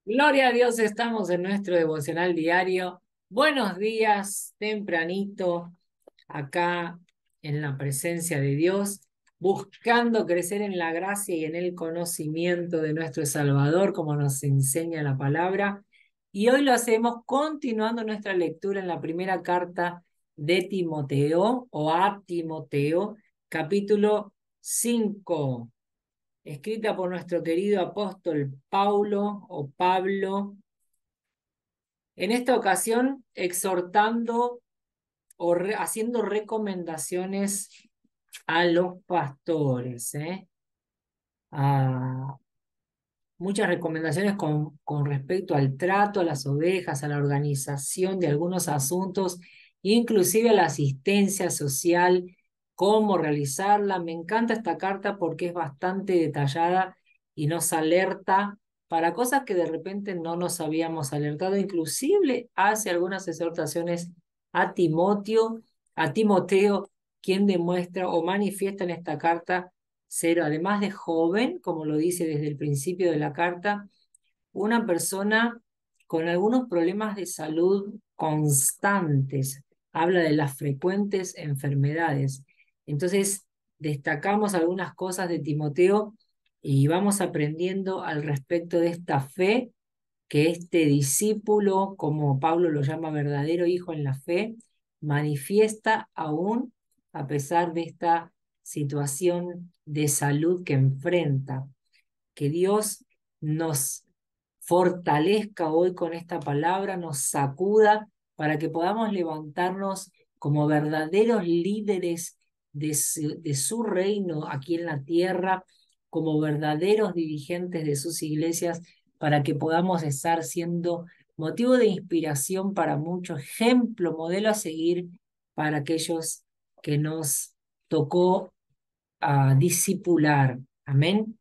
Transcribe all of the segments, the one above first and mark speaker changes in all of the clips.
Speaker 1: Gloria a Dios, estamos en nuestro devocional diario. Buenos días, tempranito, acá en la presencia de Dios, buscando crecer en la gracia y en el conocimiento de nuestro Salvador, como nos enseña la palabra. Y hoy lo hacemos continuando nuestra lectura en la primera carta de Timoteo o a Timoteo, capítulo 5, escrita por nuestro querido apóstol Paulo o Pablo, en esta ocasión exhortando o haciendo recomendaciones a los pastores, ¿eh? A muchas recomendaciones con respecto al trato a las ovejas, a la organización de algunos asuntos, inclusive a la asistencia social, cómo realizarla. Me encanta esta carta porque es bastante detallada y nos alerta para cosas que de repente no nos habíamos alertado. Inclusive hace algunas exhortaciones a Timoteo, quien demuestra o manifiesta en esta carta ser, además de joven, como lo dice desde el principio de la carta, una persona con algunos problemas de salud constantes. Habla de las frecuentes enfermedades. Entonces, destacamos algunas cosas de Timoteo y vamos aprendiendo al respecto de esta fe que este discípulo, como Pablo lo llama verdadero hijo en la fe, manifiesta aún a pesar de esta situación de salud que enfrenta. Que Dios nos fortalezca hoy con esta palabra, nos sacuda para que podamos levantarnos como verdaderos líderes de su reino aquí en la tierra, como verdaderos dirigentes de sus iglesias, para que podamos estar siendo motivo de inspiración para muchos, ejemplo, modelo a seguir para aquellos que nos tocó discipular. Amén.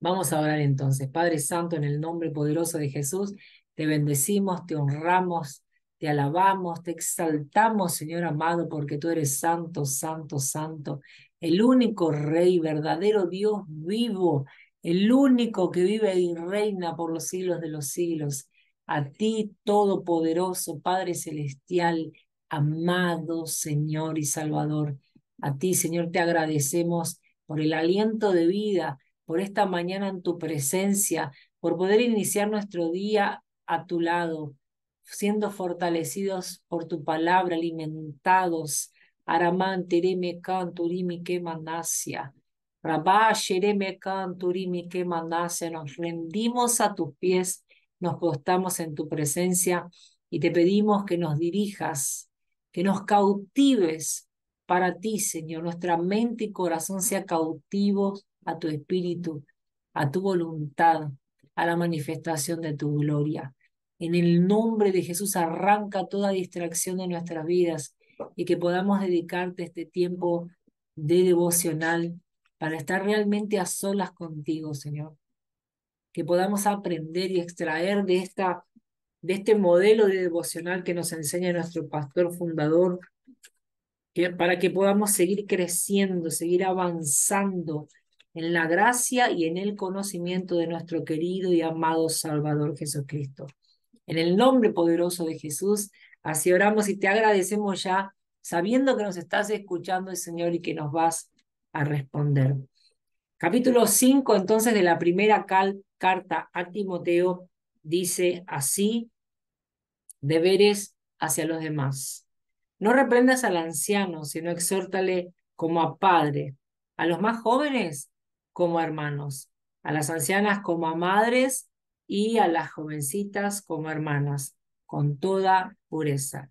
Speaker 1: Vamos a orar entonces. Padre Santo, en el nombre poderoso de Jesús, te bendecimos, te honramos, te alabamos, te exaltamos, Señor amado, porque tú eres santo, santo, santo, el único Rey, verdadero Dios vivo, el único que vive y reina por los siglos de los siglos. A ti, todopoderoso, Padre celestial, amado Señor y Salvador. A ti, Señor, te agradecemos por el aliento de vida, por esta mañana en tu presencia, por poder iniciar nuestro día a tu lado, siendo fortalecidos por tu palabra, alimentados. Aramán, tereme, canturimi, que manasia. Rabá, shereme, canturimi, que manasia. Nos rendimos a tus pies, nos postamos en tu presencia y te pedimos que nos dirijas, que nos cautives para ti, Señor. Nuestra mente y corazón sea cautivos a tu espíritu, a tu voluntad, a la manifestación de tu gloria. En el nombre de Jesús, arranca toda distracción de nuestras vidas y que podamos dedicarte este tiempo de devocional para estar realmente a solas contigo, Señor. Que podamos aprender y extraer de este modelo de devocional que nos enseña nuestro pastor fundador, para que podamos seguir creciendo, seguir avanzando en la gracia y en el conocimiento de nuestro querido y amado Salvador Jesucristo. En el nombre poderoso de Jesús, así oramos y te agradecemos ya, sabiendo que nos estás escuchando, Señor, y que nos vas a responder. Capítulo 5, entonces, de la primera carta a Timoteo, dice así: deberes hacia los demás. No reprendas al anciano, sino exhórtale como a padre, a los más jóvenes como a hermanos, a las ancianas como a madres y a las jovencitas como hermanas, con toda pureza.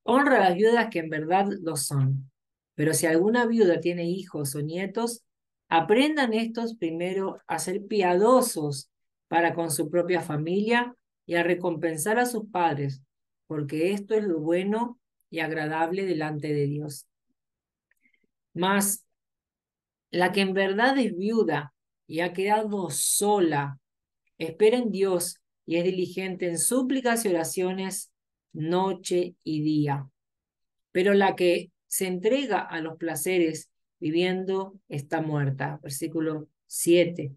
Speaker 1: Honra a las viudas que en verdad lo son. Pero si alguna viuda tiene hijos o nietos, aprendan estos primero a ser piadosos para con su propia familia y a recompensar a sus padres, porque esto es lo bueno y agradable delante de Dios. Mas la que en verdad es viuda y ha quedado sola, espera en Dios y es diligente en súplicas y oraciones noche y día. Pero la que se entrega a los placeres viviendo está muerta. Versículo 7.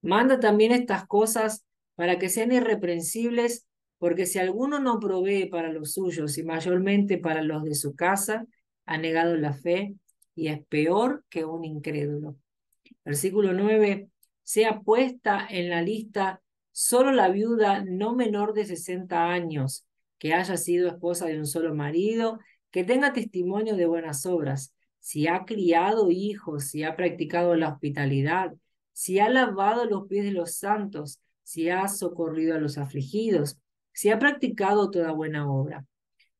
Speaker 1: Manda también estas cosas para que sean irreprensibles, porque si alguno no provee para los suyos y mayormente para los de su casa, ha negado la fe y es peor que un incrédulo. Versículo 9, sea puesta en la lista solo la viuda no menor de 60 años, que haya sido esposa de un solo marido, que tenga testimonio de buenas obras, si ha criado hijos, si ha practicado la hospitalidad, si ha lavado los pies de los santos, si ha socorrido a los afligidos, si ha practicado toda buena obra.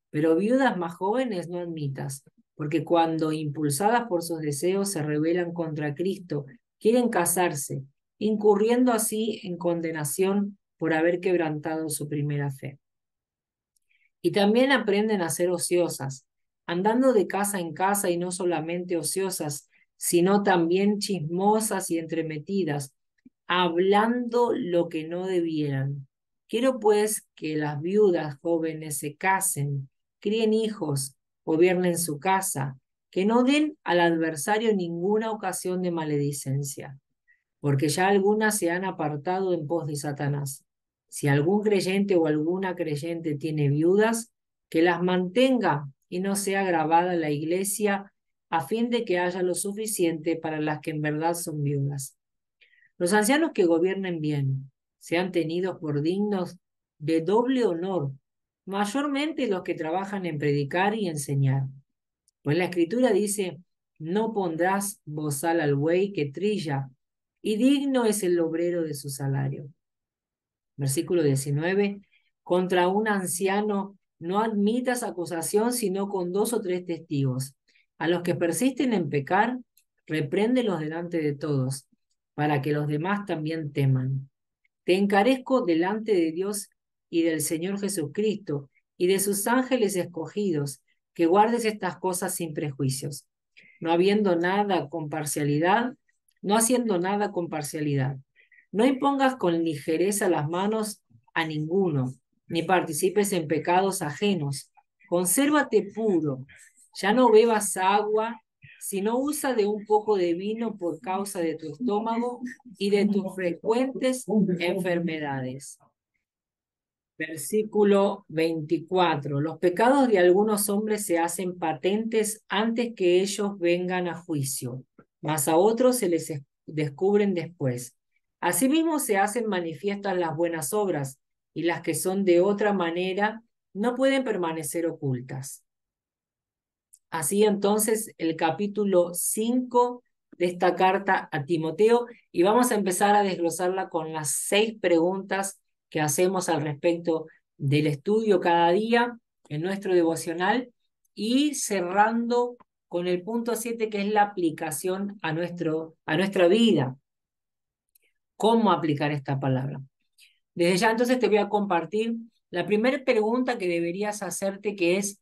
Speaker 1: Pero viudas más jóvenes no admitas, porque cuando impulsadas por sus deseos se rebelan contra Cristo, quieren casarse, incurriendo así en condenación por haber quebrantado su primera fe. Y también aprenden a ser ociosas, andando de casa en casa y no solamente ociosas, sino también chismosas y entremetidas, hablando lo que no debieran. Quiero pues que las viudas jóvenes se casen, críen hijos, gobiernen su casa, que no den al adversario ninguna ocasión de maledicencia, porque ya algunas se han apartado en pos de Satanás. Si algún creyente o alguna creyente tiene viudas, que las mantenga y no sea grabada la iglesia, a fin de que haya lo suficiente para las que en verdad son viudas. Los ancianos que gobiernen bien sean tenidos por dignos de doble honor, mayormente los que trabajan en predicar y enseñar. Pues la Escritura dice, no pondrás bozal al buey que trilla, y digno es el obrero de su salario. Versículo 19, contra un anciano no admitas acusación sino con 2 o 3 testigos. A los que persisten en pecar, repréndelos delante de todos, para que los demás también teman. Te encarezco delante de Dios y del Señor Jesucristo y de sus ángeles escogidos, que guardes estas cosas sin prejuicios, no habiendo nada con parcialidad, no haciendo nada con parcialidad. No impongas con ligereza las manos a ninguno, ni participes en pecados ajenos. Consérvate puro, ya no bebas agua, sino usa de un poco de vino por causa de tu estómago y de tus frecuentes enfermedades. Versículo 24. Los pecados de algunos hombres se hacen patentes antes que ellos vengan a juicio, mas a otros se les descubren después. Asimismo se hacen manifiestas las buenas obras, y las que son de otra manera no pueden permanecer ocultas. Así entonces el capítulo 5 de esta carta a Timoteo, y vamos a empezar a desglosarla con las 6 preguntas que hacemos al respecto del estudio cada día en nuestro devocional, y cerrando con el punto 7, que es la aplicación a nuestra vida. ¿Cómo aplicar esta palabra? Desde ya entonces te voy a compartir la primera pregunta que deberías hacerte, que es: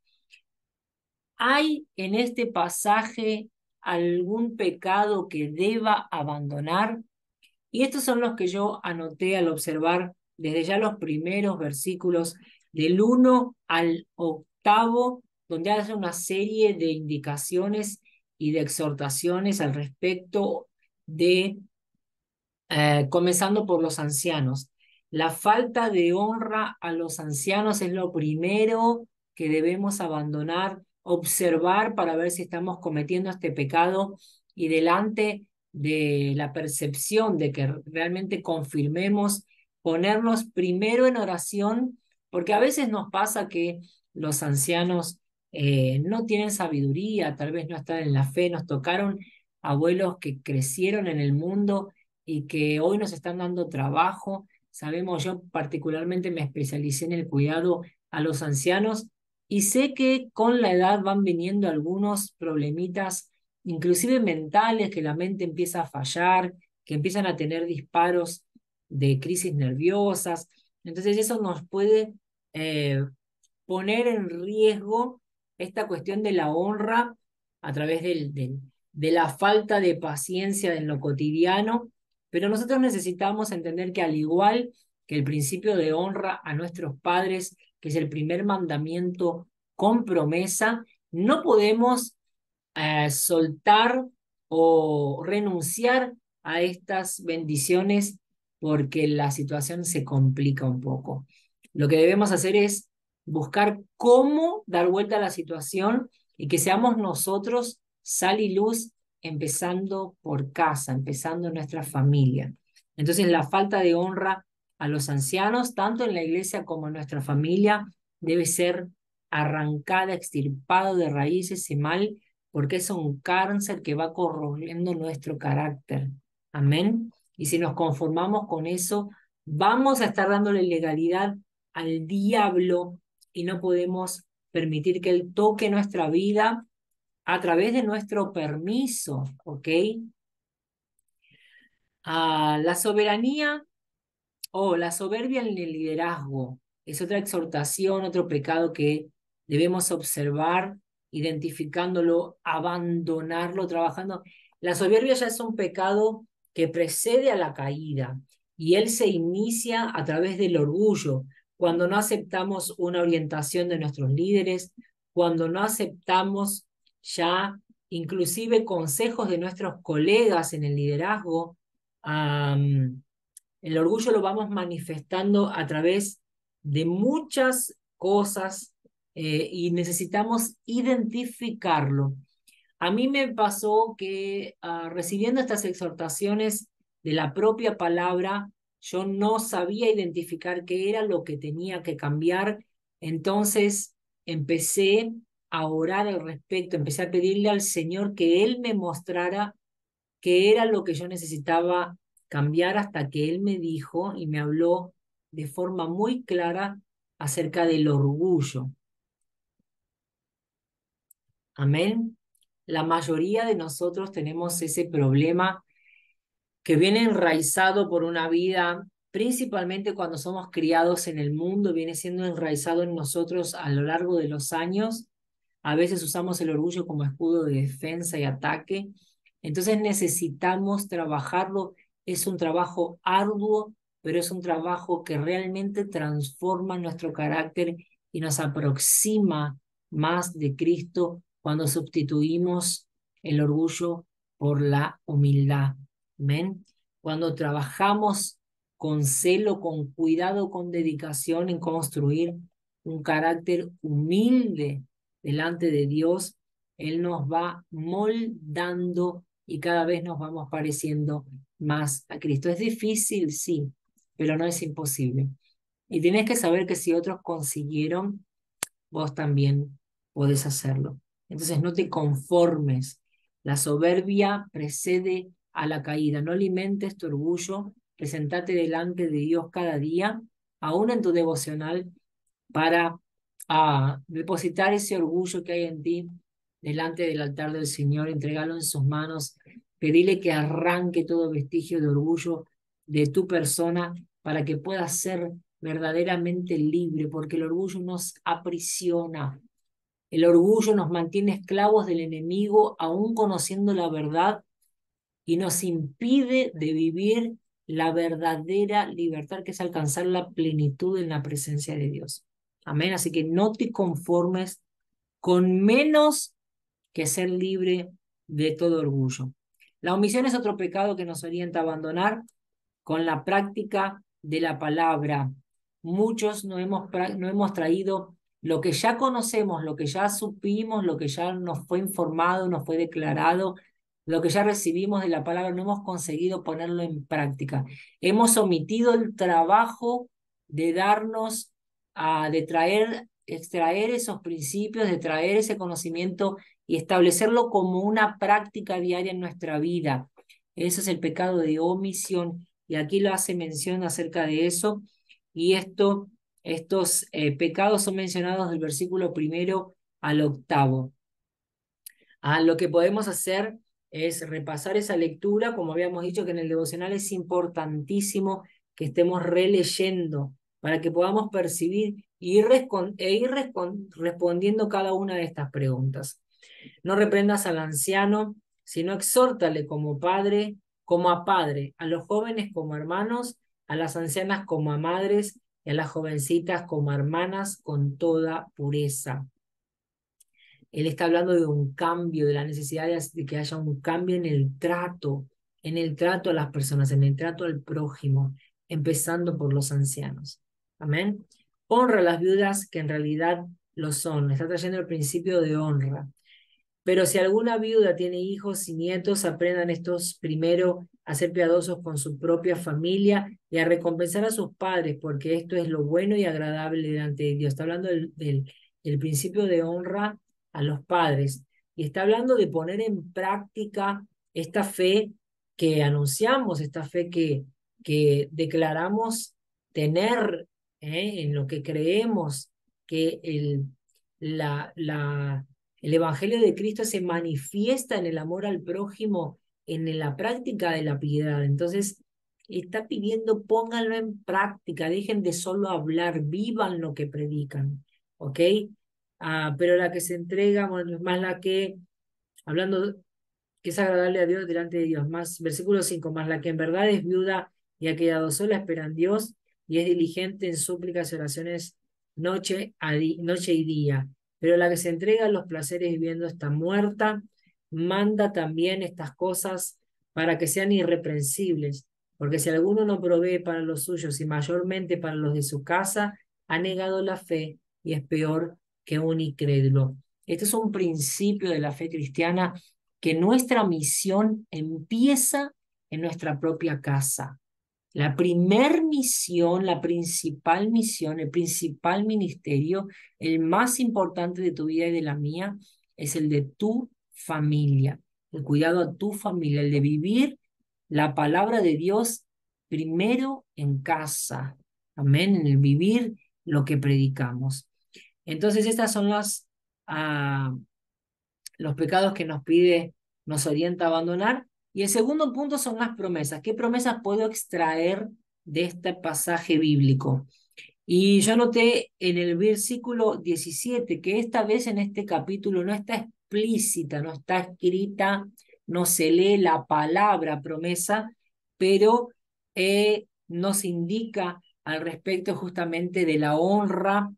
Speaker 1: ¿hay en este pasaje algún pecado que deba abandonar? Y estos son los que yo anoté al observar desde ya los primeros versículos del 1 al 8, donde hace una serie de indicaciones y de exhortaciones al respecto de, comenzando por los ancianos. La falta de honra a los ancianos es lo primero que debemos abandonar, observar para ver si estamos cometiendo este pecado, y delante de la percepción de que realmente confirmemos, ponernos primero en oración, porque a veces nos pasa que los ancianos no tienen sabiduría, tal vez no están en la fe, nos tocaron abuelos que crecieron en el mundo y que hoy nos están dando trabajo. Sabemos, yo particularmente me especialicé en el cuidado a los ancianos, y sé que con la edad van viniendo algunos problemitas, inclusive mentales, que la mente empieza a fallar, que empiezan a tener disparos de crisis nerviosas. Entonces eso nos puede eh, poner en riesgo esta cuestión de la honra a través de la falta de paciencia en lo cotidiano. Pero nosotros necesitamos entender que, al igual que el principio de honra a nuestros padres, que es el primer mandamiento con promesa, no podemos soltar o renunciar a estas bendiciones porque la situación se complica un poco. Lo que debemos hacer es buscar cómo dar vuelta a la situación y que seamos nosotros sal y luz, empezando por casa, empezando en nuestra familia. Entonces, la falta de honra a los ancianos, tanto en la iglesia como en nuestra familia, debe ser arrancada, extirpada de raíz ese mal, porque es un cáncer que va corroyendo nuestro carácter. Amén. Y si nos conformamos con eso, vamos a estar dándole legalidad al diablo y no podemos permitir que él toque nuestra vida a través de nuestro permiso, ¿ok? La soberanía o la soberbia en el liderazgo es otra exhortación, otro pecado que debemos observar, identificándolo, abandonarlo, trabajando. La soberbia ya es un pecado que precede a la caída y él se inicia a través del orgullo, cuando no aceptamos una orientación de nuestros líderes, cuando no aceptamos ya inclusive consejos de nuestros colegas en el liderazgo. El orgullo lo vamos manifestando a través de muchas cosas y necesitamos identificarlo. A mí me pasó que recibiendo estas exhortaciones de la propia palabra, yo no sabía identificar qué era lo que tenía que cambiar, entonces empecé a orar al respecto, empecé a pedirle al Señor que Él me mostrara qué era lo que yo necesitaba cambiar hasta que Él me dijo y me habló de forma muy clara acerca del orgullo. Amén. La mayoría de nosotros tenemos ese problema que viene enraizado por una vida, principalmente cuando somos criados en el mundo, viene siendo enraizado en nosotros a lo largo de los años. A veces usamos el orgullo como escudo de defensa y ataque. Entonces necesitamos trabajarlo. Es un trabajo arduo, pero es un trabajo que realmente transforma nuestro carácter y nos aproxima más de Cristo cuando sustituimos el orgullo por la humildad. Amén. Cuando trabajamos con celo, con cuidado, con dedicación en construir un carácter humilde delante de Dios, Él nos va moldando y cada vez nos vamos pareciendo más a Cristo. Es difícil, sí, pero no es imposible. Y tienes que saber que si otros consiguieron, vos también podés hacerlo. Entonces no te conformes. La soberbia precede a la caída. No alimentes tu orgullo. Presentate delante de Dios cada día, aún en tu devocional, para depositar ese orgullo que hay en ti delante del altar del Señor, entregarlo en sus manos, pedirle que arranque todo vestigio de orgullo de tu persona para que puedas ser verdaderamente libre, porque el orgullo nos aprisiona, el orgullo nos mantiene esclavos del enemigo, aún conociendo la verdad, y nos impide de vivir la verdadera libertad, que es alcanzar la plenitud en la presencia de Dios. Amén. Así que no te conformes con menos que ser libre de todo orgullo. La omisión es otro pecado que nos orienta a abandonar con la práctica de la palabra. Muchos no hemos traído lo que ya conocemos, lo que ya supimos, lo que ya nos fue informado, nos fue declarado, lo que ya recibimos de la palabra, no hemos conseguido ponerlo en práctica. Hemos omitido el trabajo de darnos, de traer, extraer esos principios, de traer ese conocimiento y establecerlo como una práctica diaria en nuestra vida. Ese es el pecado de omisión y aquí lo hace mención acerca de eso. Y estos pecados son mencionados del versículo 1 al 8. Lo que podemos hacer es repasar esa lectura, como habíamos dicho que en el devocional es importantísimo que estemos releyendo para que podamos percibir respondiendo cada una de estas preguntas. No reprendas al anciano, sino exhórtale como padre, como a padre, a los jóvenes como hermanos, a las ancianas como a madres y a las jovencitas como hermanas con toda pureza. Él está hablando de un cambio, de la necesidad de que haya un cambio en el trato a las personas, en el trato al prójimo. empezando por los ancianos. Amén. Honra a las viudas que en realidad lo son. Está trayendo el principio de honra. Pero si alguna viuda tiene hijos y nietos, aprendan estos primero a ser piadosos con su propia familia y a recompensar a sus padres, porque esto es lo bueno y agradable delante de Dios. Está hablando del principio de honra a los padres y está hablando de poner en práctica esta fe que anunciamos, esta fe que declaramos tener, en lo que creemos, que el Evangelio de Cristo se manifiesta en el amor al prójimo, en la práctica de la piedad. Entonces, está pidiendo, pónganlo en práctica, dejen de solo hablar, vivan lo que predican, ¿ok? Pero la que se entrega, bueno, es más la que, hablando que es agradable a Dios delante de Dios. Más, versículo 5, más la que en verdad es viuda y ha quedado sola, espera en Dios y es diligente en súplicas y oraciones noche y día. Pero la que se entrega a los placeres viviendo está muerta, manda también estas cosas para que sean irreprensibles. Porque si alguno no provee para los suyos y mayormente para los de su casa, ha negado la fe y es peor que un incrédulo. Este es un principio de la fe cristiana, que nuestra misión empieza en nuestra propia casa. La primer misión, la principal misión, el principal ministerio, el más importante de tu vida y de la mía, es el de tu familia, el cuidado a tu familia, el de vivir la palabra de Dios primero en casa. Amén, en el vivir lo que predicamos. Entonces, estas son los pecados que nos pide, nos orienta a abandonar. Y el segundo punto son las promesas. ¿Qué promesas puedo extraer de este pasaje bíblico? Y yo noté en el versículo 17 que esta vez en este capítulo no está explícita, no está escrita, no se lee la palabra promesa, pero nos indica al respecto justamente de la honra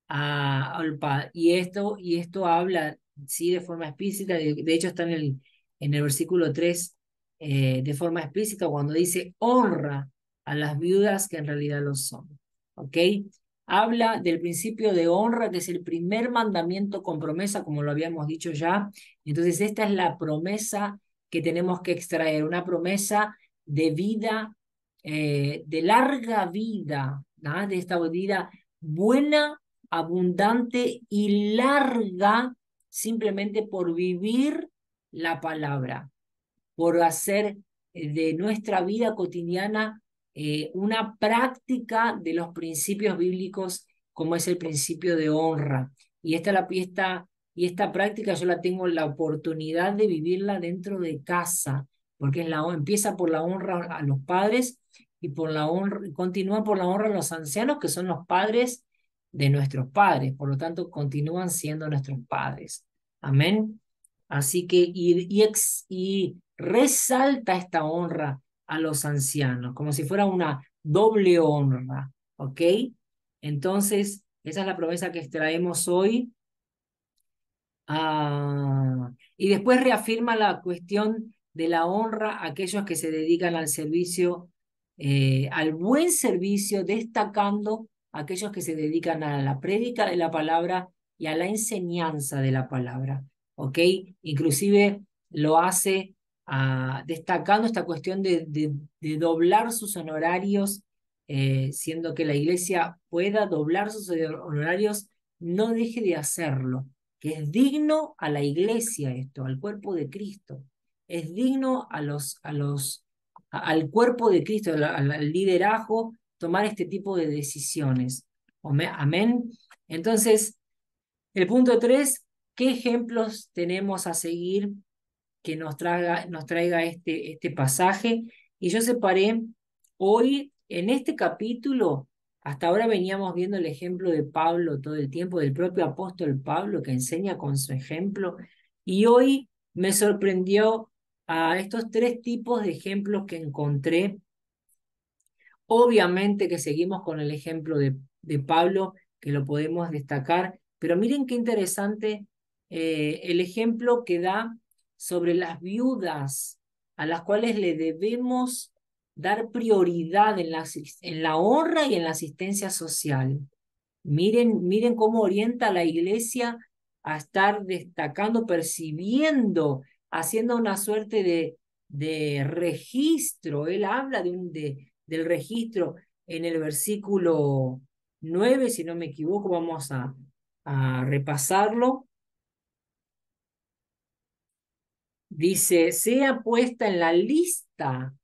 Speaker 1: al Padre. Y esto habla, sí, de forma explícita, de hecho está en el versículo 3, de forma explícita, cuando dice honra a las viudas que en realidad lo son. ¿Ok? Habla del principio de honra, que es el primer mandamiento con promesa, como lo habíamos dicho ya. Entonces, esta es la promesa que tenemos que extraer, una promesa de vida, de larga vida, ¿no? De esta vida buena, abundante y larga, simplemente por vivir la palabra, por hacer de nuestra vida cotidiana una práctica de los principios bíblicos, como es el principio de honra. Y esta práctica yo la tengo la oportunidad de vivirla dentro de casa, porque empieza por la honra a los padres y continúa por la honra a los ancianos, que son los padres de nuestros padres, por lo tanto continúan siendo nuestros padres. Amén. Así que, y resalta esta honra a los ancianos, como si fuera una doble honra, ¿ok? Entonces, esa es la promesa que extraemos hoy. Y después reafirma la cuestión de la honra a aquellos que se dedican al servicio, al buen servicio, destacando a aquellos que se dedican a la prédica de la palabra y a la enseñanza de la palabra, ¿ok? Inclusive lo hace destacando esta cuestión de doblar sus honorarios, siendo que la iglesia pueda doblar sus honorarios, no deje de hacerlo, que es digno a la iglesia esto, al cuerpo de Cristo. Es digno al cuerpo de Cristo, al liderazgo, tomar este tipo de decisiones. Amén. Entonces, el punto 3, ¿qué ejemplos tenemos a seguir que nos traiga este pasaje? Y yo separé hoy en este capítulo. Hasta ahora veníamos viendo el ejemplo de Pablo todo el tiempo, del propio apóstol Pablo, que enseña con su ejemplo. Y hoy me sorprendió a estos 3 tipos de ejemplos que encontré. Obviamente que seguimos con el ejemplo de Pablo, que lo podemos destacar, pero miren qué interesante, el ejemplo que da sobre las viudas a las cuales le debemos dar prioridad en la honra y en la asistencia social. Miren cómo orienta a la iglesia a estar destacando, percibiendo, haciendo una suerte de registro. Él habla del registro en el versículo 9, si no me equivoco, vamos a repasarlo. Dice, sea puesta en la lista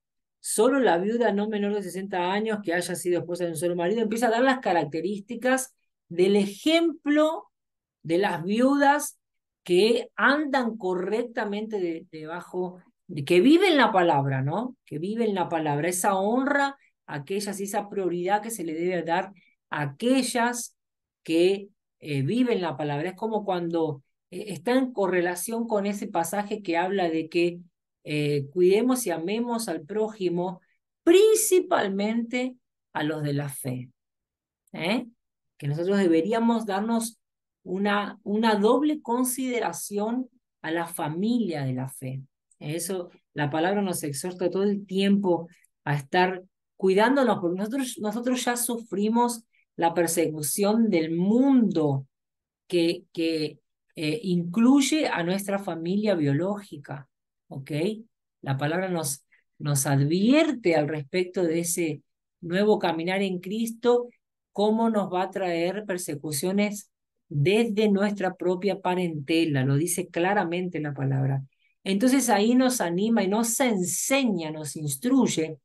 Speaker 1: solo la viuda no menor de 60 años que haya sido esposa de un solo marido. Empieza a dar las características del ejemplo de las viudas que andan correctamente debajo, que viven la palabra, ¿no? Que viven la palabra, esa honra a aquellas y esa prioridad que se le debe dar a aquellas que viven la palabra. Es como cuando está en correlación con ese pasaje que habla de que cuidemos y amemos al prójimo, principalmente a los de la fe. ¿Eh? Que nosotros deberíamos darnos una doble consideración a la familia de la fe. Eso, la palabra nos exhorta todo el tiempo a estar cuidándonos, porque nosotros ya sufrimos la persecución del mundo que incluye a nuestra familia biológica, ¿ok? La palabra nos advierte al respecto de ese nuevo caminar en Cristo, cómo nos va a traer persecuciones desde nuestra propia parentela, lo dice claramente la palabra. Entonces ahí nos anima y nos enseña, nos instruye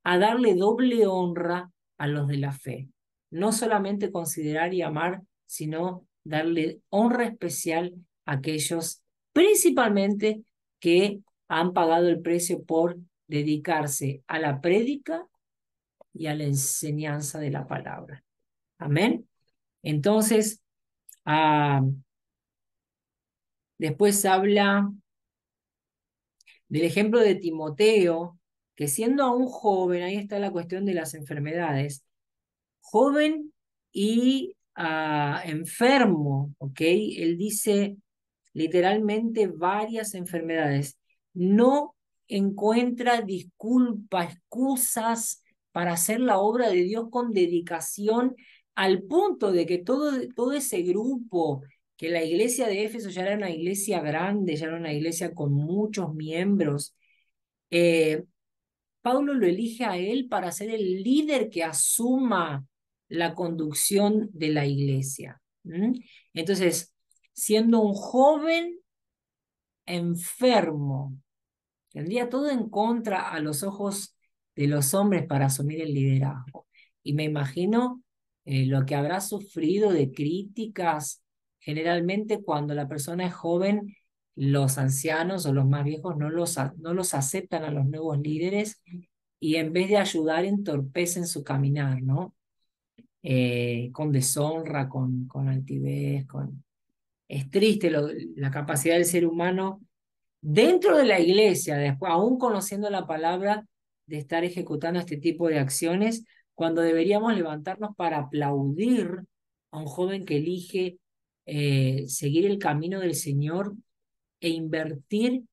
Speaker 1: a darle doble honra a los de la fe. No solamente considerar y amar, sino darle honra especial a aquellos, principalmente, que han pagado el precio por dedicarse a la prédica y a la enseñanza de la palabra. Amén. Entonces, después habla del ejemplo de Timoteo, que siendo aún joven, ahí está la cuestión de las enfermedades, joven y enfermo, ¿ok? Él dice literalmente varias enfermedades. No encuentra disculpas, excusas para hacer la obra de Dios con dedicación al punto de que todo ese grupo, que la iglesia de Éfeso ya era una iglesia grande, ya era una iglesia con muchos miembros, eh, Pablo lo elige a él para ser el líder que asuma la conducción de la iglesia. Entonces, siendo un joven enfermo, tendría todo en contra a los ojos de los hombres para asumir el liderazgo. Y me imagino lo que habrá sufrido de críticas. Generalmente cuando la persona es joven, los ancianos o los más viejos no los aceptan a los nuevos líderes y en vez de ayudar entorpecen su caminar, ¿no? Con deshonra, con altivez, Es triste la capacidad del ser humano dentro de la iglesia, después, aún conociendo la palabra, de estar ejecutando este tipo de acciones, cuando deberíamos levantarnos para aplaudir a un joven que elige seguir el camino del Señor e invertir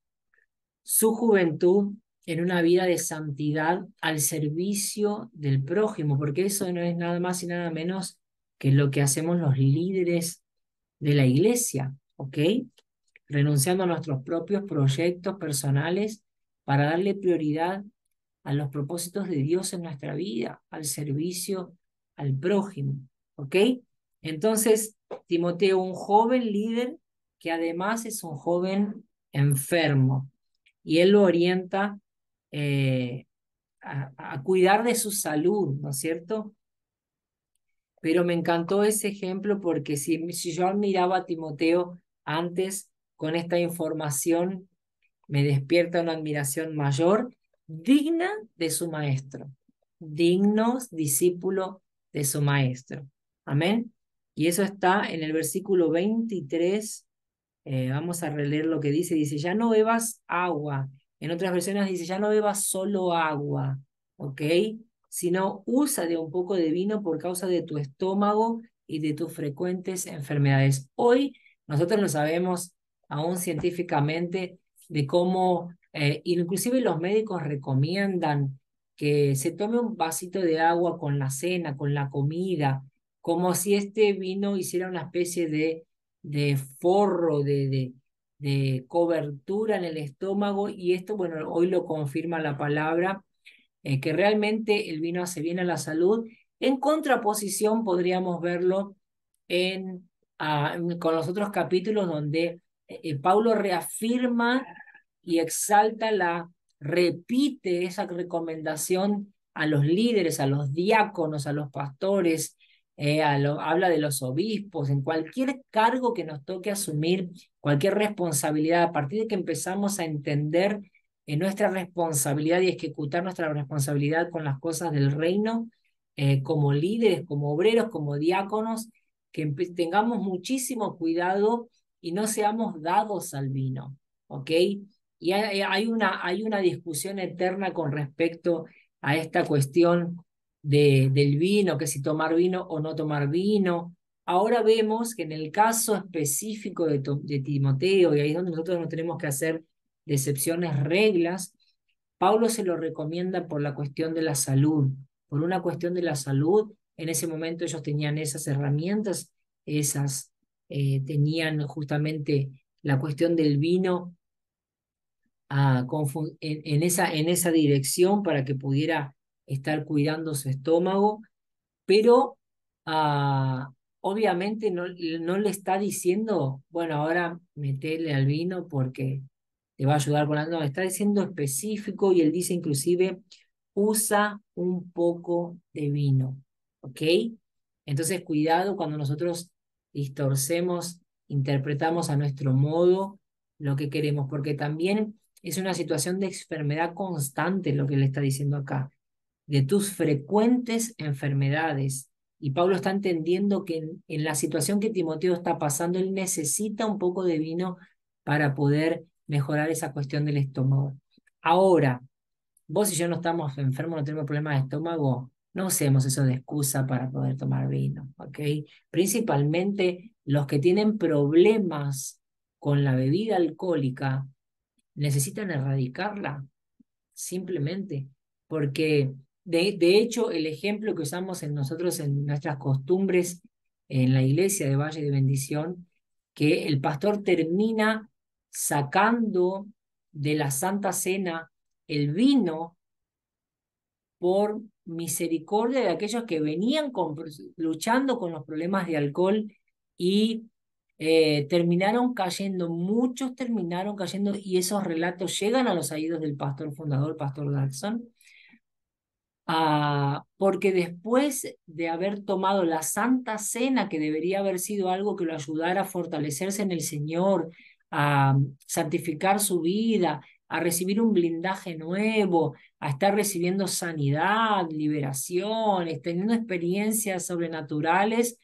Speaker 1: su juventud en una vida de santidad al servicio del prójimo, porque eso no es nada más y nada menos que lo que hacemos los líderes de la iglesia, ¿ok? Renunciando a nuestros propios proyectos personales para darle prioridad a los propósitos de Dios en nuestra vida, al servicio al prójimo, ¿ok? Entonces, Timoteo, un joven líder que además es un joven enfermo, y él lo orienta eh, a cuidar de su salud, ¿no es cierto? Pero me encantó ese ejemplo porque si yo admiraba a Timoteo antes con esta información, me despierta una admiración mayor, digna de su maestro, dignos discípulo de su maestro. Amén. Y eso está en el versículo 23. Vamos a releer lo que dice, ya no bebas agua. En otras versiones dice, ya no bebas solo agua, ¿ok? Sino usa de un poco de vino por causa de tu estómago y de tus frecuentes enfermedades. Hoy nosotros lo sabemos aún científicamente de cómo, inclusive los médicos recomiendan que se tome un vasito de agua con la cena, con la comida, como si este vino hiciera una especie de forro, de cobertura en el estómago, y esto, bueno, hoy lo confirma la palabra, que realmente el vino hace bien a la salud. En contraposición, podríamos verlo con los otros capítulos donde Pablo reafirma y exalta repite esa recomendación a los líderes, a los diáconos, a los pastores, habla de los obispos, en cualquier cargo que nos toque asumir, cualquier responsabilidad, a partir de que empezamos a entender nuestra responsabilidad y ejecutar nuestra responsabilidad con las cosas del reino, como líderes, como obreros, como diáconos, que tengamos muchísimo cuidado y no seamos dados al vino, ¿ok? Y hay una discusión eterna con respecto a esta cuestión del vino, que si tomar vino o no tomar vino. Ahora vemos que en el caso específico de Timoteo, y ahí es donde nosotros no tenemos que hacer de excepciones, reglas, Pablo se lo recomienda por la cuestión de la salud. Por una cuestión de la salud, en ese momento ellos tenían esas herramientas, tenían justamente la cuestión del vino en esa dirección para que pudiera estar cuidando su estómago, pero obviamente no le está diciendo, bueno, ahora metele al vino porque te va a ayudar con algo. No, está diciendo específico, y él dice inclusive, usa un poco de vino, ¿ok? Entonces, cuidado cuando nosotros distorcemos, interpretamos a nuestro modo lo que queremos, porque también es una situación de enfermedad constante lo que le está diciendo acá, de tus frecuentes enfermedades. Y Pablo está entendiendo que en la situación que Timoteo está pasando, él necesita un poco de vino para poder mejorar esa cuestión del estómago. Ahora, vos y yo no estamos enfermos, no tenemos problemas de estómago, no usemos eso de excusa para poder tomar vino, ¿ok? Principalmente los que tienen problemas con la bebida alcohólica necesitan erradicarla, simplemente, porque de hecho el ejemplo que usamos en nosotros en nuestras costumbres en la iglesia de Valle de Bendición, que el pastor termina sacando de la Santa Cena el vino por misericordia de aquellos que venían luchando con los problemas de alcohol, y terminaron cayendo, muchos terminaron cayendo, y esos relatos llegan a los oídos del pastor fundador, Pastor Dalson, porque después de haber tomado la Santa Cena, que debería haber sido algo que lo ayudara a fortalecerse en el Señor, a santificar su vida, a recibir un blindaje nuevo, a estar recibiendo sanidad, liberaciones, teniendo experiencias sobrenaturales,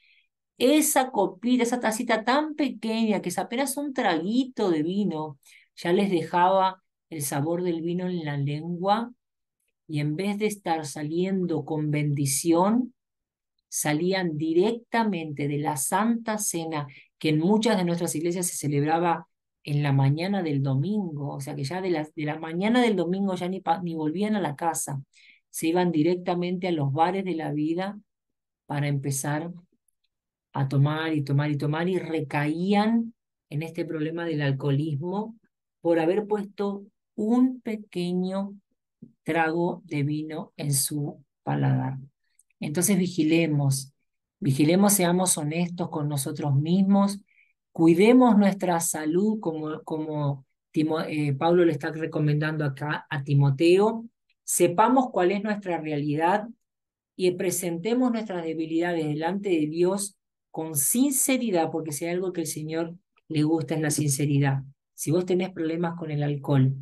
Speaker 1: esa copita, esa tacita tan pequeña que es apenas un traguito de vino, ya les dejaba el sabor del vino en la lengua, y en vez de estar saliendo con bendición, salían directamente de la Santa Cena, que en muchas de nuestras iglesias se celebraba en la mañana del domingo, o sea que ya de la mañana del domingo ya ni volvían a la casa, se iban directamente a los bares de la vida para empezar a tomar y tomar y tomar, y recaían en este problema del alcoholismo por haber puesto un pequeño trago de vino en su paladar. Entonces vigilemos, seamos honestos con nosotros mismos, cuidemos nuestra salud como Pablo le está recomendando acá a Timoteo, sepamos cuál es nuestra realidad y presentemos nuestras debilidades delante de Dios con sinceridad, porque si hay algo que el Señor le gusta es la sinceridad. Si vos tenés problemas con el alcohol,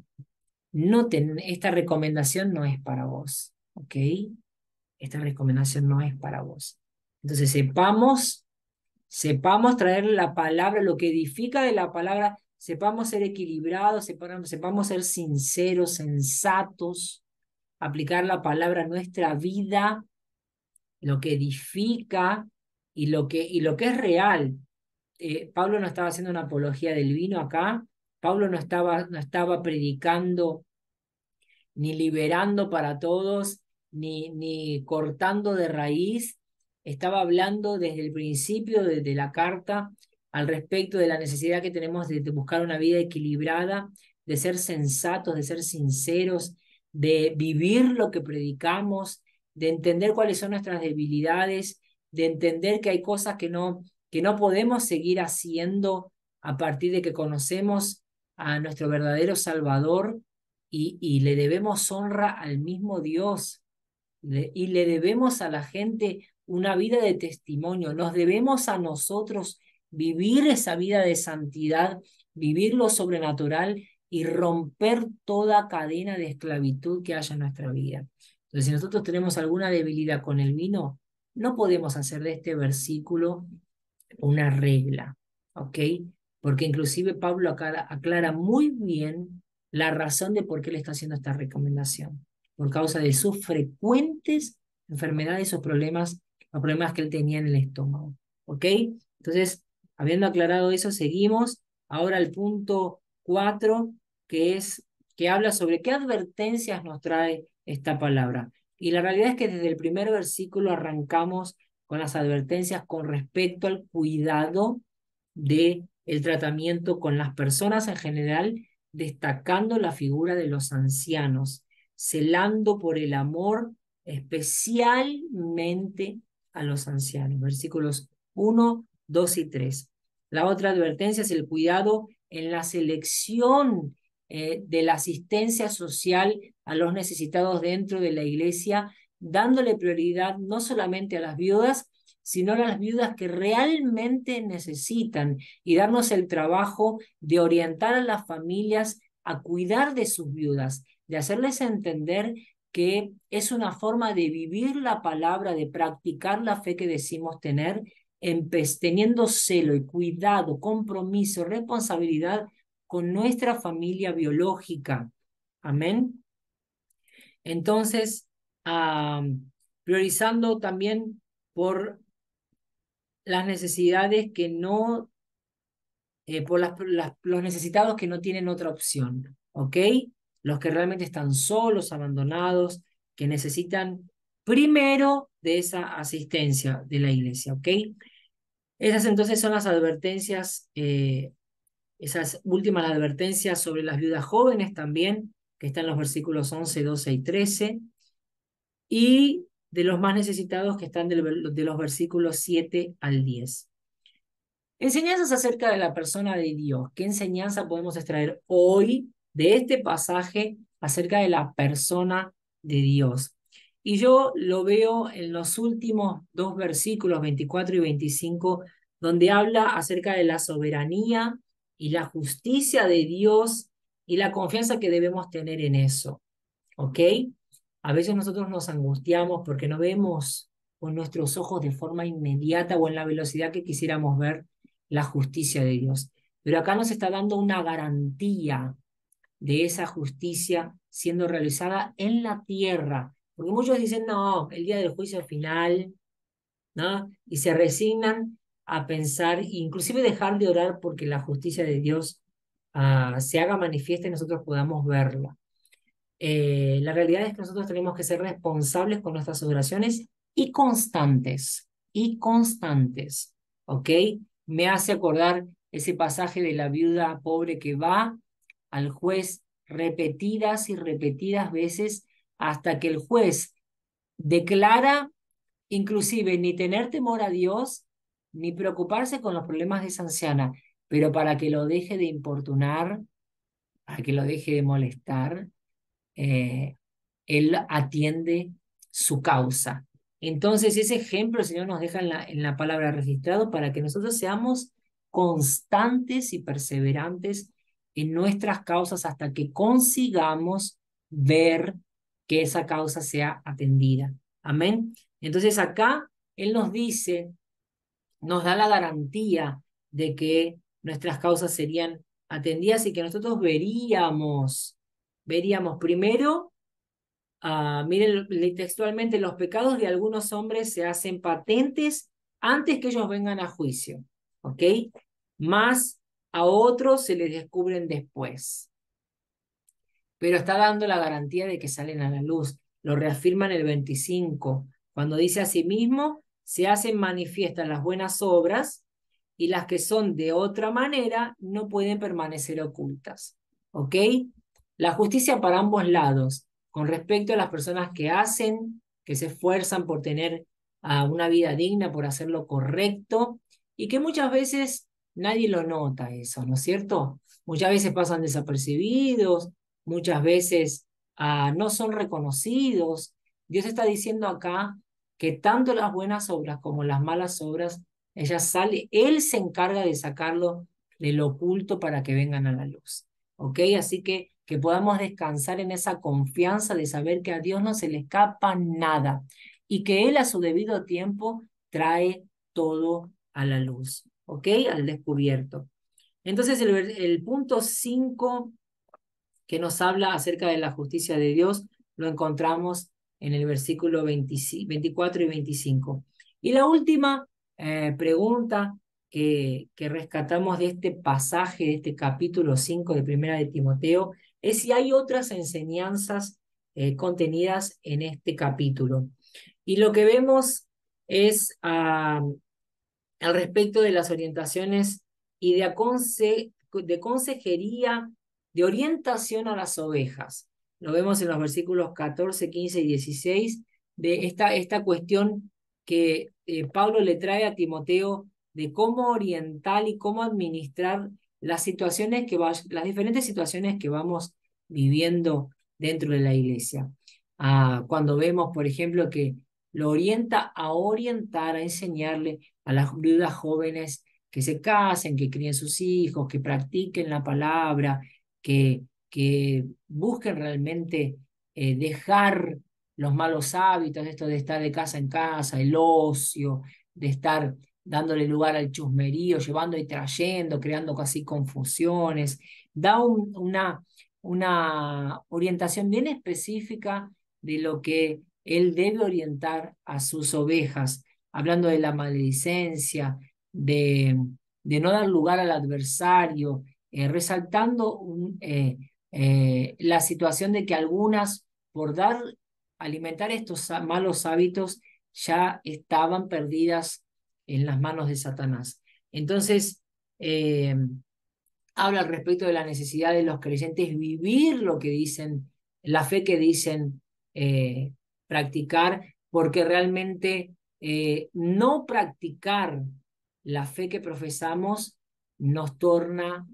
Speaker 1: esta recomendación no es para vos, ¿ok? Esta recomendación no es para vos. Entonces sepamos traer la palabra, lo que edifica de la palabra, sepamos ser equilibrados, sepamos ser sinceros, sensatos, aplicar la palabra a nuestra vida, lo que edifica y lo que es real. Pablo no estaba haciendo una apología del vino acá, Pablo no estaba predicando ni liberando para todos ni cortando de raíz. Estaba hablando desde el principio de la carta al respecto de la necesidad que tenemos de buscar una vida equilibrada, de ser sensatos, de ser sinceros, de vivir lo que predicamos, de entender cuáles son nuestras debilidades, de entender que hay cosas que no podemos seguir haciendo a partir de que conocemos a nuestro verdadero Salvador y le debemos honra al mismo Dios y le debemos a la gente una vida de testimonio. Nos debemos a nosotros vivir esa vida de santidad, vivir lo sobrenatural y romper toda cadena de esclavitud que haya en nuestra vida. Entonces, si nosotros tenemos alguna debilidad con el vino, no podemos hacer de este versículo una regla, ¿ok? Porque inclusive Pablo aclara muy bien la razón de por qué le está haciendo esta recomendación, por causa de sus frecuentes enfermedades o problemas, los problemas que él tenía en el estómago, ¿ok? Entonces, habiendo aclarado eso, seguimos ahora al punto 4, que habla sobre qué advertencias nos trae esta palabra. Y la realidad es que desde el primer versículo arrancamos con las advertencias con respecto al cuidado de el tratamiento con las personas en general, destacando la figura de los ancianos, celando por el amor especialmente a los ancianos. Versículos 1, 2 y 3. La otra advertencia es el cuidado en la selección de la asistencia social a los necesitados dentro de la iglesia, dándole prioridad no solamente a las viudas, sino a las viudas que realmente necesitan y darnos el trabajo de orientar a las familias a cuidar de sus viudas, de hacerles entender que es una forma de vivir la palabra, de practicar la fe que decimos tener, teniendo celo y cuidado, compromiso, responsabilidad con nuestra familia biológica. Amén. Entonces, priorizando también por las necesidades que no, por los necesitados que no tienen otra opción, ¿ok? Los que realmente están solos, abandonados, que necesitan primero de esa asistencia de la iglesia, ¿ok? Esas entonces son las advertencias, esas últimas advertencias sobre las viudas jóvenes también, que están en los versículos 11, 12 y 13, y de los más necesitados que están de los versículos 7 al 10. Enseñanzas acerca de la persona de Dios. ¿Qué enseñanza podemos extraer hoy de este pasaje acerca de la persona de Dios? Y yo lo veo en los últimos dos versículos, 24 y 25, donde habla acerca de la soberanía y la justicia de Dios y la confianza que debemos tener en eso. ¿Ok? A veces nosotros nos angustiamos porque no vemos con nuestros ojos de forma inmediata o en la velocidad que quisiéramos ver la justicia de Dios. Pero acá nos está dando una garantía de esa justicia siendo realizada en la tierra. Porque muchos dicen, no, el día del juicio final, ¿no? Y se resignan a pensar, inclusive dejar de orar porque la justicia de Dios se haga manifiesta y nosotros podamos verla. La realidad es que nosotros tenemos que ser responsables con nuestras oraciones y constantes, ¿ok? Me hace acordar ese pasaje de la viuda pobre que va al juez repetidas y repetidas veces hasta que el juez declara inclusive ni tener temor a Dios, ni preocuparse con los problemas de esa anciana, pero para que lo deje de importunar, para que lo deje de molestar, eh, él atiende su causa. Entonces, ese ejemplo el Señor nos deja en la palabra registrado para que nosotros seamos constantes y perseverantes en nuestras causas hasta que consigamos ver que esa causa sea atendida. Amén. Entonces, acá Él nos dice, nos da la garantía de que nuestras causas serían atendidas y que nosotros veríamos primero. Miren textualmente, los pecados de algunos hombres se hacen patentes antes que ellos vengan a juicio, ¿ok? Más a otros se les descubren después, pero está dando la garantía de que salen a la luz. lo reafirma en el 25, cuando dice asimismo, se hacen manifiestas las buenas obras y las que son de otra manera no pueden permanecer ocultas. ¿Ok? La justicia para ambos lados, con respecto a las personas que hacen, que se esfuerzan por tener una vida digna, por hacer lo correcto, y que muchas veces nadie lo nota eso, ¿no es cierto? Muchas veces pasan desapercibidos, muchas veces no son reconocidos. Dios está diciendo acá que tanto las buenas obras como las malas obras, Él se encarga de sacarlo de lo oculto para que vengan a la luz. ¿Ok? Así que podamos descansar en esa confianza de saber que a Dios no se le escapa nada y que Él a su debido tiempo trae todo a la luz. ¿Ok? Al descubierto. Entonces el punto 5 que nos habla acerca de la justicia de Dios lo encontramos en el versículo 24 y 25. Y la última pregunta que rescatamos de este pasaje, de este capítulo 5 de Primera de Timoteo, es si hay otras enseñanzas contenidas en este capítulo. Y lo que vemos es al respecto de las orientaciones y de consejería, de orientación a las ovejas. Lo vemos en los versículos 14, 15 y 16 de esta cuestión que Pablo le trae a Timoteo de cómo orientar y cómo administrar las las diferentes situaciones que vamos viviendo dentro de la iglesia. Cuando vemos, por ejemplo, que lo orienta a orientar, a enseñarle a las viudas jóvenes que se casen, que críen sus hijos, que practiquen la palabra, que busquen realmente dejar los malos hábitos, esto de estar de casa en casa, el ocio, de estar dándole lugar al chusmerío, llevando y trayendo, creando casi confusiones. Da una orientación bien específica de lo que él debe orientar a sus ovejas, hablando de la maledicencia, de no dar lugar al adversario, resaltando la situación de que algunas, por alimentar estos malos hábitos, ya estaban perdidas en las manos de Satanás. Entonces, eh, habla al respecto de la necesidad de los creyentes vivir lo que dicen, la fe que dicen eh, practicar, porque realmente no practicar la fe que profesamos nos torna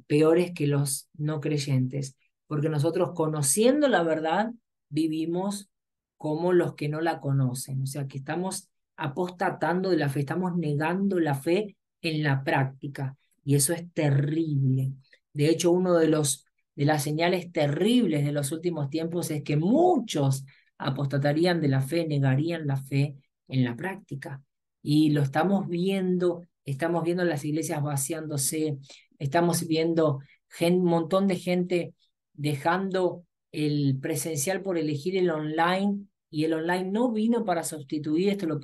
Speaker 1: peores que los no creyentes, porque nosotros conociendo la verdad vivimos como los que no la conocen, o sea que estamos apostatando de la fe, estamos negando la fe en la práctica. Y eso es terrible. De hecho, de las señales terribles de los últimos tiempos es que muchos apostatarían de la fe, negarían la fe en la práctica. Y lo estamos viendo las iglesias vaciándose, estamos viendo un montón de gente dejando el presencial por elegir el online, y el online no vino para sustituir esto.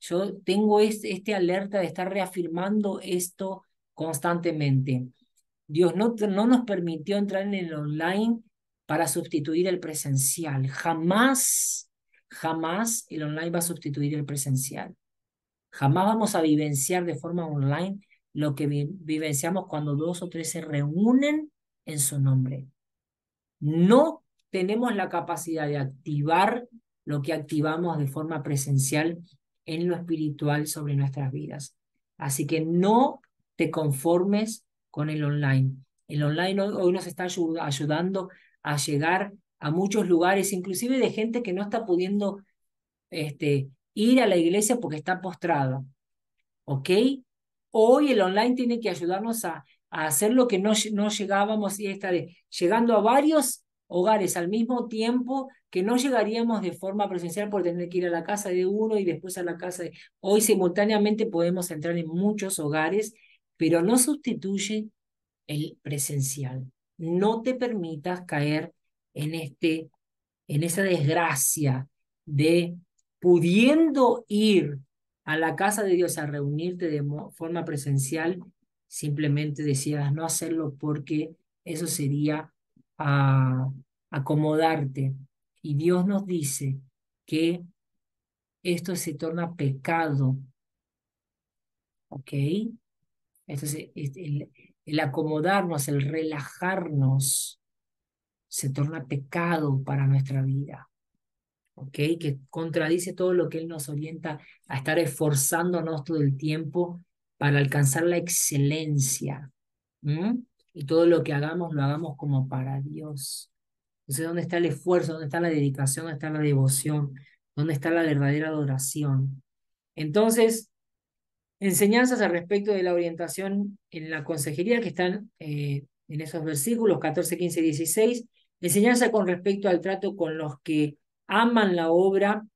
Speaker 1: Yo tengo este alerta de estar reafirmando esto constantemente. Dios no nos permitió entrar en el online para sustituir el presencial. Jamás, jamás el online va a sustituir el presencial. Jamás vamos a vivenciar de forma online lo que vivenciamos cuando dos o tres se reúnen en su nombre. No tenemos la capacidad de activar lo que activamos de forma presencial en lo espiritual sobre nuestras vidas. Así que no te conformes con el online. El online hoy nos está ayudando a llegar a muchos lugares, inclusive de gente que no está pudiendo ir a la iglesia porque está postrada. ¿Ok? Hoy el online tiene que ayudarnos a hacer lo que no llegábamos y llegando a varios hogares al mismo tiempo que no llegaríamos de forma presencial por tener que ir a la casa de uno y después a la casa de... Hoy simultáneamente podemos entrar en muchos hogares, pero no sustituye el presencial. No te permitas caer en en esa desgracia de pudiendo ir a la casa de Dios a reunirte de forma presencial, simplemente decidas no hacerlo porque eso sería acomodarte Y Dios nos dice que esto se torna pecado, ¿ok? Esto el acomodarnos, el relajarnos, se torna pecado para nuestra vida, ¿ok? Que contradice todo lo que Él nos orienta a estar esforzándonos todo el tiempo para alcanzar la excelencia. ¿M? Y todo lo que hagamos, lo hagamos como para Dios. Entonces, ¿dónde está el esfuerzo? ¿Dónde está la dedicación? ¿Dónde está la devoción? ¿Dónde está la verdadera adoración? Entonces, enseñanzas al respecto de la orientación en la consejería que están en esos versículos 14, 15 y 16. Enseñanza con respecto al trato con los que aman la obra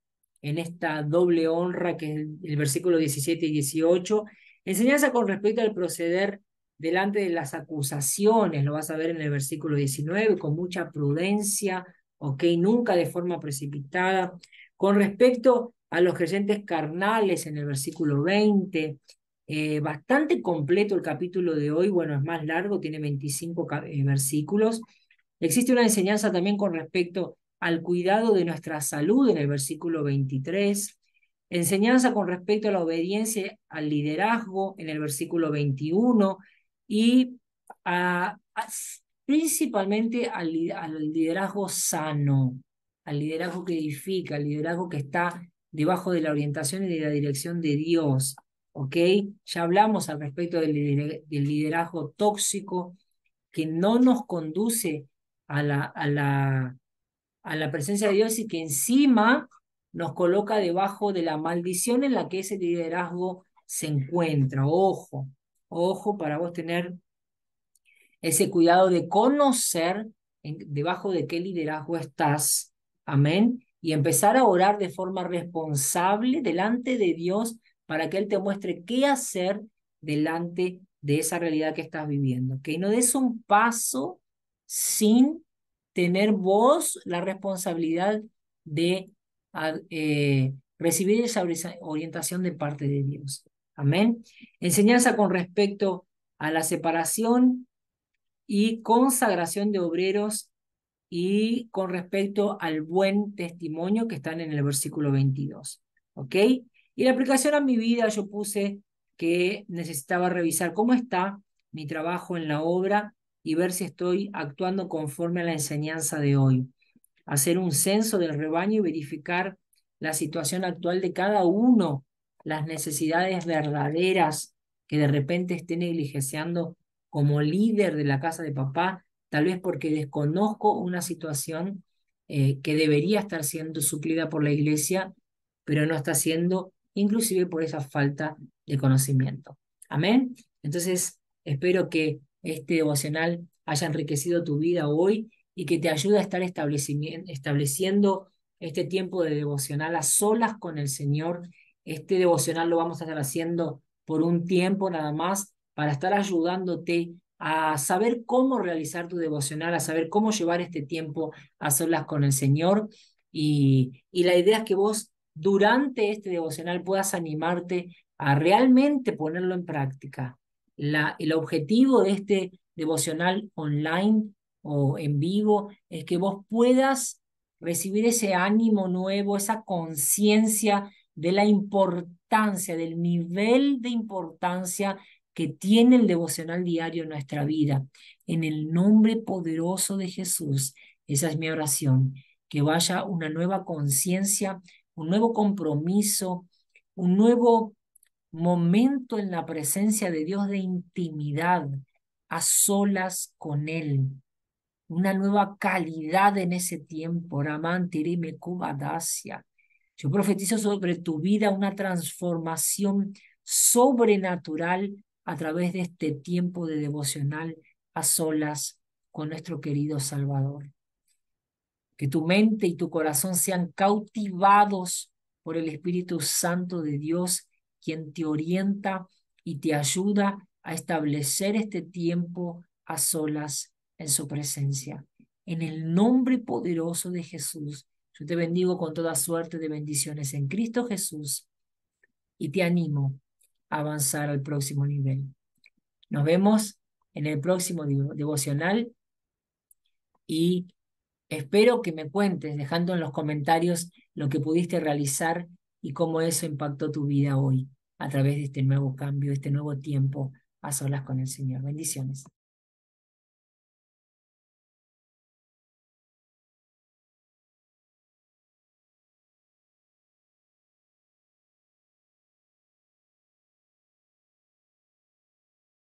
Speaker 1: en esta doble honra que es el versículo 17 y 18. Enseñanza con respecto al proceder delante de las acusaciones, lo vas a ver en el versículo 19, con mucha prudencia, ok, nunca de forma precipitada. Con respecto a los creyentes carnales en el versículo 20, bastante completo el capítulo de hoy, bueno, es más largo, tiene 25 versículos. Existe una enseñanza también con respecto al cuidado de nuestra salud en el versículo 23, enseñanza con respecto a la obediencia al liderazgo en el versículo 21 y principalmente al liderazgo sano, al liderazgo que edifica, al liderazgo que está debajo de la orientación y de la dirección de Dios. ¿Ok? Ya hablamos al respecto del liderazgo tóxico que no nos conduce a la presencia de Dios y que encima nos coloca debajo de la maldición en la que ese liderazgo se encuentra. Ojo, ojo para vos tener ese cuidado de conocer debajo de qué liderazgo estás, amén, y empezar a orar de forma responsable delante de Dios para que Él te muestre qué hacer delante de esa realidad que estás viviendo. Que no des un paso sin tener vos la responsabilidad de recibir esa orientación de parte de Dios. Amén. Enseñanza con respecto a la separación y consagración de obreros y con respecto al buen testimonio que están en el versículo 22. ¿Ok? Y la aplicación a mi vida yo puse que necesitaba revisar cómo está mi trabajo en la obra y ver si estoy actuando conforme a la enseñanza de hoy. Hacer un censo del rebaño y verificar la situación actual de cada uno, las necesidades verdaderas que de repente esté negligenciando como líder de la casa de papá, tal vez porque desconozco una situación que debería estar siendo suplida por la iglesia, pero no está siendo, inclusive por esa falta de conocimiento. Amén. Entonces, espero que este devocional haya enriquecido tu vida hoy y que te ayude a estar estableciendo este tiempo de devocional a solas con el Señor. Este devocional lo vamos a estar haciendo por un tiempo nada más para estar ayudándote a saber cómo realizar tu devocional, a saber cómo llevar este tiempo a solas con el Señor. Y la idea es que vos durante este devocional puedas animarte a realmente ponerlo en práctica. El objetivo de este devocional online o en vivo es que vos puedas recibir ese ánimo nuevo, esa conciencia de la importancia, del nivel de importancia que tiene el devocional diario en nuestra vida. En el nombre poderoso de Jesús, esa es mi oración, que vaya una nueva conciencia, un nuevo compromiso, un nuevo momento en la presencia de Dios de intimidad, a solas con Él, una nueva calidad en ese tiempo. Ramantirime Kubadasia. Yo profetizo sobre tu vida una transformación sobrenatural a través de este tiempo de devocional a solas con nuestro querido Salvador. Que tu mente y tu corazón sean cautivados por el Espíritu Santo de Dios, quien te orienta y te ayuda a establecer este tiempo a solas en su presencia. En el nombre poderoso de Jesús, yo te bendigo con toda suerte de bendiciones en Cristo Jesús y te animo a avanzar al próximo nivel. Nos vemos en el próximo devocional y Espero que me cuentes, dejando en los comentarios lo que pudiste realizar y cómo eso impactó tu vida hoy a través de este nuevo cambio, este nuevo tiempo a solas con el Señor. Bendiciones.